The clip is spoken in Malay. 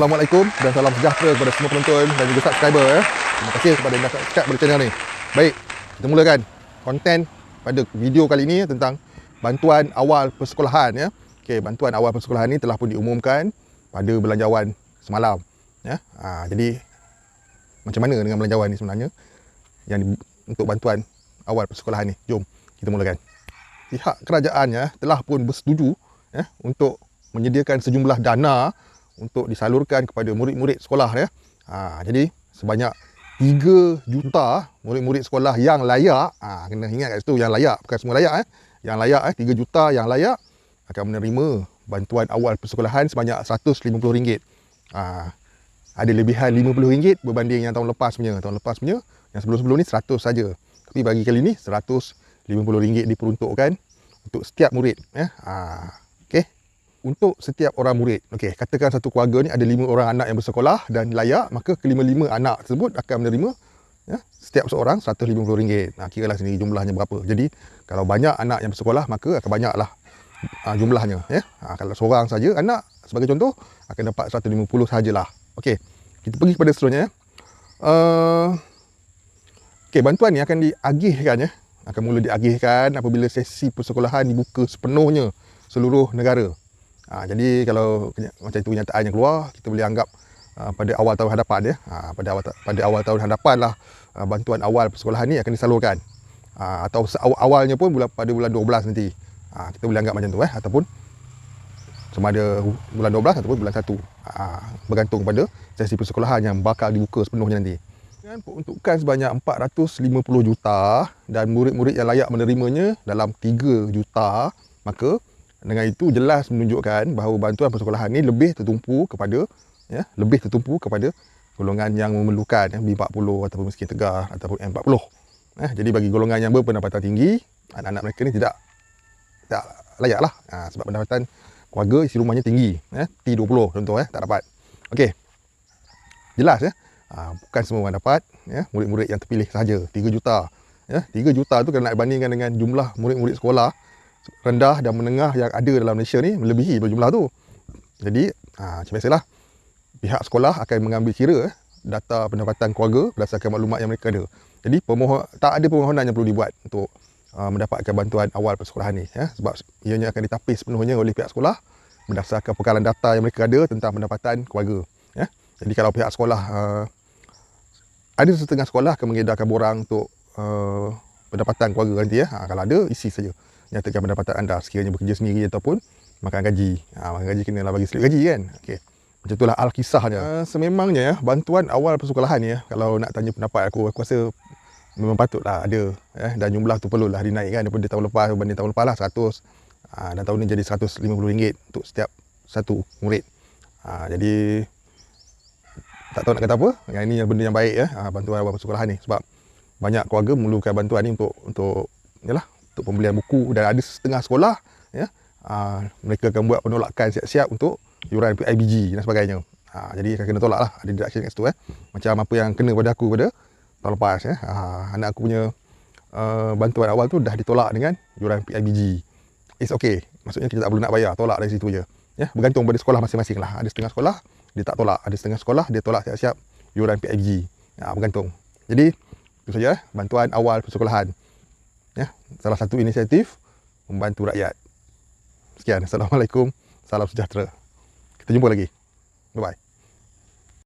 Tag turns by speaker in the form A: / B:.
A: Assalamualaikum dan salam sejahtera kepada semua penonton dan juga subscriber ya. Terima kasih kepada yang dah subscribe pada channel ni. Baik, kita mulakan konten pada video kali ini tentang bantuan awal persekolahan ya. Okey, bantuan awal persekolahan ni telah pun diumumkan pada belanjawan semalam ya. Jadi macam mana dengan belanjawan ni sebenarnya untuk bantuan awal persekolahan ni? Jom kita mulakan. Pihak kerajaan ya telah pun bersetuju ya untuk menyediakan sejumlah dana untuk disalurkan kepada murid-murid sekolah ya. Jadi sebanyak 3 juta murid-murid sekolah yang layak, kena ingat kat situ yang layak, bukan semua layak Yang layak 3 juta yang layak akan menerima bantuan awal persekolahan sebanyak RM150. Ada lebihan RM50 berbanding yang tahun lepas punya. Tahun lepas punya yang sebelum-sebelum ni 100 saja. Tapi bagi kali ni RM150 diperuntukkan untuk setiap murid ya. Okey. Untuk setiap orang murid. Okey, katakan satu keluarga ni ada 5 orang anak yang bersekolah dan layak, maka kelima-lima anak tersebut akan menerima ya, setiap seorang RM150. Kiralah sendiri jumlahnya berapa. Jadi kalau banyak anak yang bersekolah maka akan banyaklah jumlahnya ya. Kalau seorang saja anak sebagai contoh akan dapat RM150 sajalah. Okey. Kita pergi kepada seterusnya ya. Okey, bantuan ni akan diagihkan ya. Akan mula diagihkan apabila sesi persekolahan dibuka sepenuhnya seluruh negara. Jadi kalau macam itu kenyataan yang keluar, kita boleh anggap pada awal tahun hadapan ya. Pada awal tahun hadapan lah bantuan awal persekolahan ni akan disalurkan. Atau awalnya pun pada bulan 12 nanti. Kita boleh anggap macam tu ataupun sama ada bulan 12 ataupun bulan 1. Bergantung pada sesi persekolahan yang bakal dibuka sepenuhnya nanti. Dengan peruntukan sebanyak 450 juta dan murid-murid yang layak menerimanya dalam 3 juta, maka dengan itu jelas menunjukkan bahawa bantuan persekolahan ni lebih tertumpu kepada golongan yang memerlukan B40 ataupun miskin tegar ataupun M40. Jadi bagi golongan yang berpendapatan tinggi, anak-anak mereka ni tidak layaklah sebab pendapatan keluarga isi rumahnya tinggi T20 contoh tak dapat. Okey. Jelas ya. Bukan semua orang dapat murid-murid yang terpilih saja 3 juta. 3 juta tu kalau nak bandingkan dengan jumlah murid-murid sekolah rendah dan menengah yang ada dalam Malaysia ni melebihi jumlah tu. Jadi macam biasalah pihak sekolah akan mengambil kira data pendapatan keluarga berdasarkan maklumat yang mereka ada. Jadi tak ada permohonan yang perlu dibuat untuk mendapatkan bantuan awal persekolahan ni sebab ianya akan ditapis sepenuhnya oleh pihak sekolah berdasarkan pekalan data yang mereka ada tentang pendapatan keluarga Jadi kalau pihak sekolah ada setengah sekolah akan mengedarkan borang untuk pendapatan keluarga nanti kalau ada isi saja nyatakan pendapatan anda sekiranya bekerja sendiri ataupun makan gaji. Makan gaji kenalah bagi slip gaji kan. Okey. Macam itulah alkisahnya. Sememangnya bantuan awal persekolahan ni kalau nak tanya pendapat aku rasa memang patutlah ada dan jumlah tu perlulah dinaikkan daripada tahun lepas berbanding tahun lepas lah 100. Dan tahun ni jadi RM150 untuk setiap satu murid. Jadi tak tahu nak kata apa. Yang ini benda yang baik bantuan awal persekolahan ni sebab banyak keluarga memerlukan bantuan ni untuk pembelian buku dan ada setengah sekolah mereka akan buat penolakan siap-siap untuk yuran PIBG dan sebagainya. Jadi akan kena tolak lah, ada deduction kat situ macam apa yang kena pada aku pada tahun lepas anak aku punya bantuan awal tu dah ditolak dengan yuran PIBG. It's okay, maksudnya kita tak perlu nak bayar, tolak dari situ je bergantung pada sekolah masing-masing lah. Ada setengah sekolah dia tak tolak, ada setengah sekolah dia tolak siap-siap yuran PIBG. Bergantung. Jadi itu saja bantuan awal persekolahan. Salah satu inisiatif membantu rakyat. Sekian. Assalamualaikum. Salam sejahtera. Kita jumpa lagi. Bye-bye.